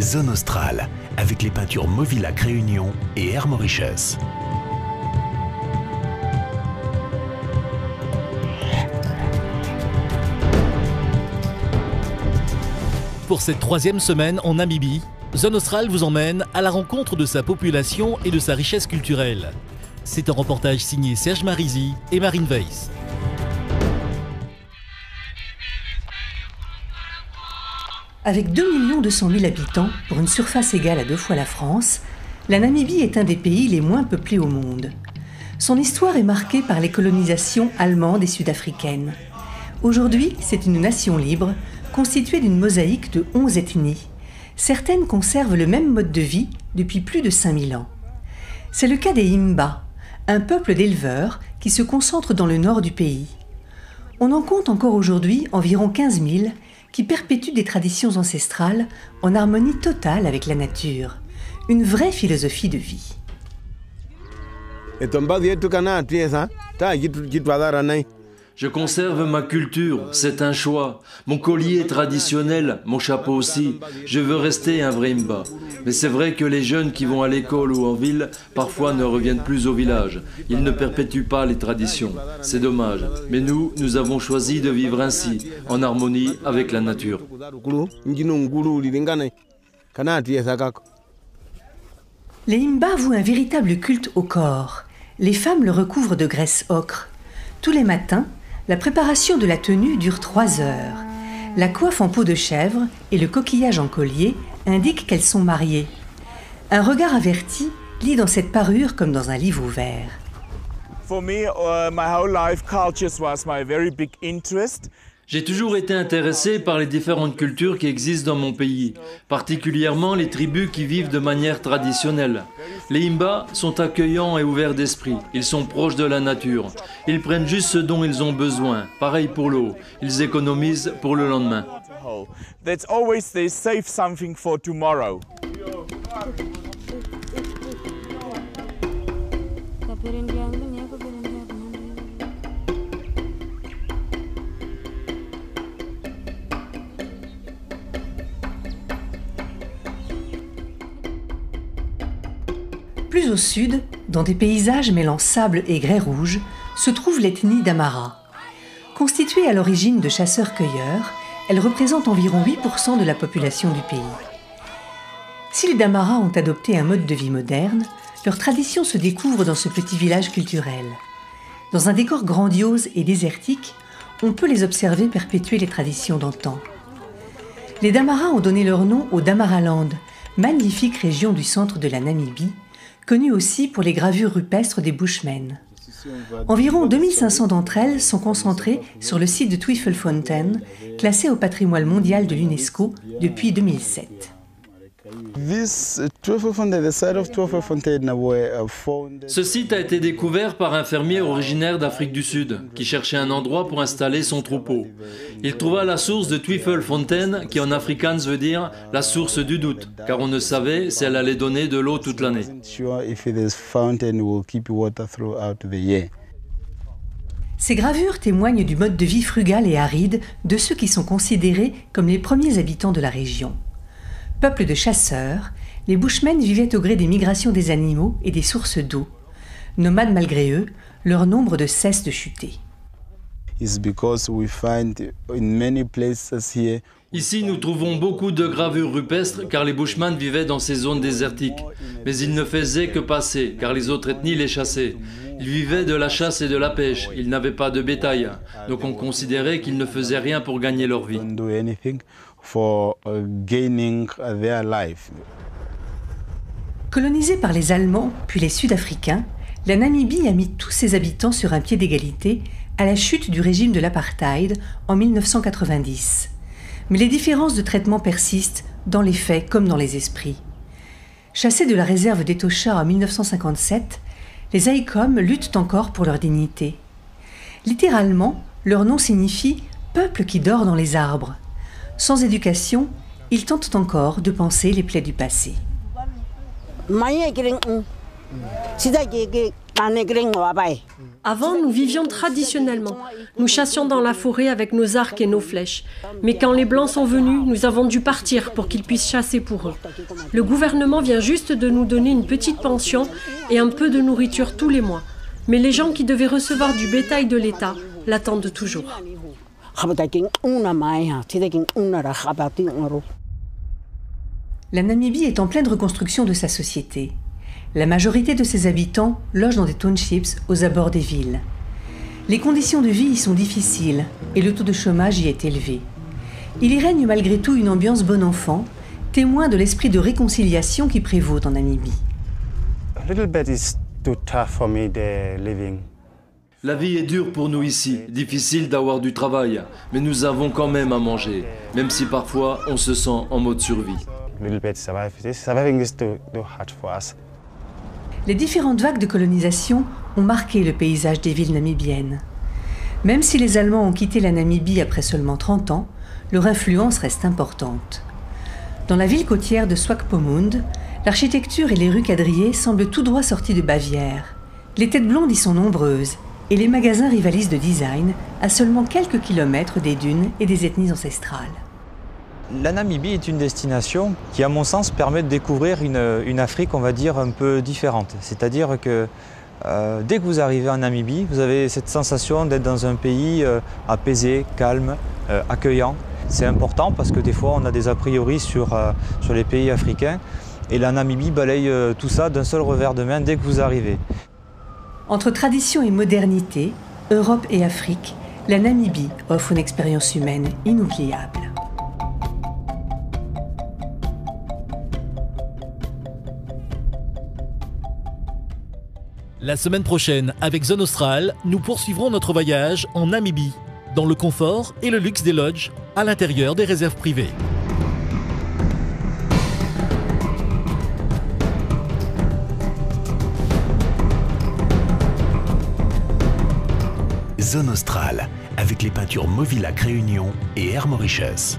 Zone Australe, avec les peintures Mauvillac Réunion et Air Mauritius. Pour cette 3e semaine en Namibie, Zone Australe vous emmène à la rencontre de sa population et de sa richesse culturelle. C'est un reportage signé Serge Marizzi et Marine Weiss. Avec 2 200 000 habitants, pour une surface égale à 2 fois la France, la Namibie est un des pays les moins peuplés au monde. Son histoire est marquée par les colonisations allemandes et sud-africaines. Aujourd'hui, c'est une nation libre, constituée d'une mosaïque de 11 ethnies. Certaines conservent le même mode de vie depuis plus de 5000 ans. C'est le cas des Himba, un peuple d'éleveurs qui se concentre dans le nord du pays. On en compte encore aujourd'hui environ 15 000 qui perpétuent des traditions ancestrales en harmonie totale avec la nature. Une vraie philosophie de vie. Je conserve ma culture, c'est un choix. Mon collier est traditionnel, mon chapeau aussi. Je veux rester un vrai Himba. Mais c'est vrai que les jeunes qui vont à l'école ou en ville, parfois ne reviennent plus au village. Ils ne perpétuent pas les traditions. C'est dommage. Mais nous avons choisi de vivre ainsi, en harmonie avec la nature. Les Himba vouent un véritable culte au corps. Les femmes le recouvrent de graisse ocre. Tous les matins, la préparation de la tenue dure 3 heures. La coiffe en peau de chèvre et le coquillage en collier indiquent qu'elles sont mariées. Un regard averti lit dans cette parure comme dans un livre ouvert. For me, my whole life culture was my very big interest. J'ai toujours été intéressé par les différentes cultures qui existent dans mon pays, particulièrement les tribus qui vivent de manière traditionnelle. Les Himba sont accueillants et ouverts d'esprit, ils sont proches de la nature. Ils prennent juste ce dont ils ont besoin, pareil pour l'eau, ils économisent pour le lendemain. That's always they save something for tomorrow. Plus au sud, dans des paysages mêlant sable et grès rouge, se trouve l'ethnie Damara. Constituée à l'origine de chasseurs-cueilleurs, elle représente environ 8% de la population du pays. Si les Damara ont adopté un mode de vie moderne, leurs traditions se découvrent dans ce petit village culturel. Dans un décor grandiose et désertique, on peut les observer perpétuer les traditions d'antan. Les Damara ont donné leur nom au Damaraland, magnifique région du centre de la Namibie, connue aussi pour les gravures rupestres des Bushmen. Environ 2500 d'entre elles sont concentrées sur le site de Tweefelfontein, classé au patrimoine mondial de l'UNESCO depuis 2007. Ce site a été découvert par un fermier originaire d'Afrique du Sud, qui cherchait un endroit pour installer son troupeau. Il trouva la source de Tweefelfontein, qui en afrikaans veut dire « la source du doute », car on ne savait si elle allait donner de l'eau toute l'année. Ces gravures témoignent du mode de vie frugal et aride de ceux qui sont considérés comme les premiers habitants de la région. Peuple de chasseurs, les Bushmen vivaient au gré des migrations des animaux et des sources d'eau. Nomades malgré eux, leur nombre ne cesse de chuter. Ici, nous trouvons beaucoup de gravures rupestres car les Bushmen vivaient dans ces zones désertiques. Mais ils ne faisaient que passer car les autres ethnies les chassaient. Ils vivaient de la chasse et de la pêche, ils n'avaient pas de bétail. Donc on considérait qu'ils ne faisaient rien pour gagner leur vie. Colonisée par les Allemands puis les Sud-Africains, la Namibie a mis tous ses habitants sur un pied d'égalité à la chute du régime de l'apartheid en 1990. Mais les différences de traitement persistent dans les faits comme dans les esprits. Chassés de la réserve d'Etosha en 1957, les Aikom luttent encore pour leur dignité. Littéralement, leur nom signifie « peuple qui dort dans les arbres ». Sans éducation, ils tentent encore de panser les plaies du passé. Avant, nous vivions traditionnellement. Nous chassions dans la forêt avec nos arcs et nos flèches. Mais quand les Blancs sont venus, nous avons dû partir pour qu'ils puissent chasser pour eux. Le gouvernement vient juste de nous donner une petite pension et un peu de nourriture tous les mois. Mais les gens qui devaient recevoir du bétail de l'État l'attendent toujours. La Namibie est en pleine reconstruction de sa société. La majorité de ses habitants logent dans des townships aux abords des villes. Les conditions de vie y sont difficiles et le taux de chômage y est élevé. Il y règne malgré tout une ambiance bon enfant, témoin de l'esprit de réconciliation qui prévaut en Namibie. La vie est dure pour nous ici, difficile d'avoir du travail, mais nous avons quand même à manger, même si parfois on se sent en mode survie. Les différentes vagues de colonisation ont marqué le paysage des villes namibiennes. Même si les Allemands ont quitté la Namibie après seulement 30 ans, leur influence reste importante. Dans la ville côtière de Swakopmund, l'architecture et les rues quadrillées semblent tout droit sorties de Bavière. Les têtes blondes y sont nombreuses et les magasins rivalisent de design à seulement quelques kilomètres des dunes et des ethnies ancestrales. La Namibie est une destination qui, à mon sens, permet de découvrir une Afrique, on va dire, un peu différente. C'est-à-dire que dès que vous arrivez en Namibie, vous avez cette sensation d'être dans un pays apaisé, calme, accueillant. C'est important parce que des fois, on a des a priori sur les pays africains. Et la Namibie balaye tout ça d'un seul revers de main dès que vous arrivez. Entre tradition et modernité, Europe et Afrique, la Namibie offre une expérience humaine inoubliable. La semaine prochaine, avec Zone Austral, nous poursuivrons notre voyage en Namibie, dans le confort et le luxe des lodges, à l'intérieur des réserves privées. Zone Austral, avec les peintures Movilac Réunion et Air Mauritius.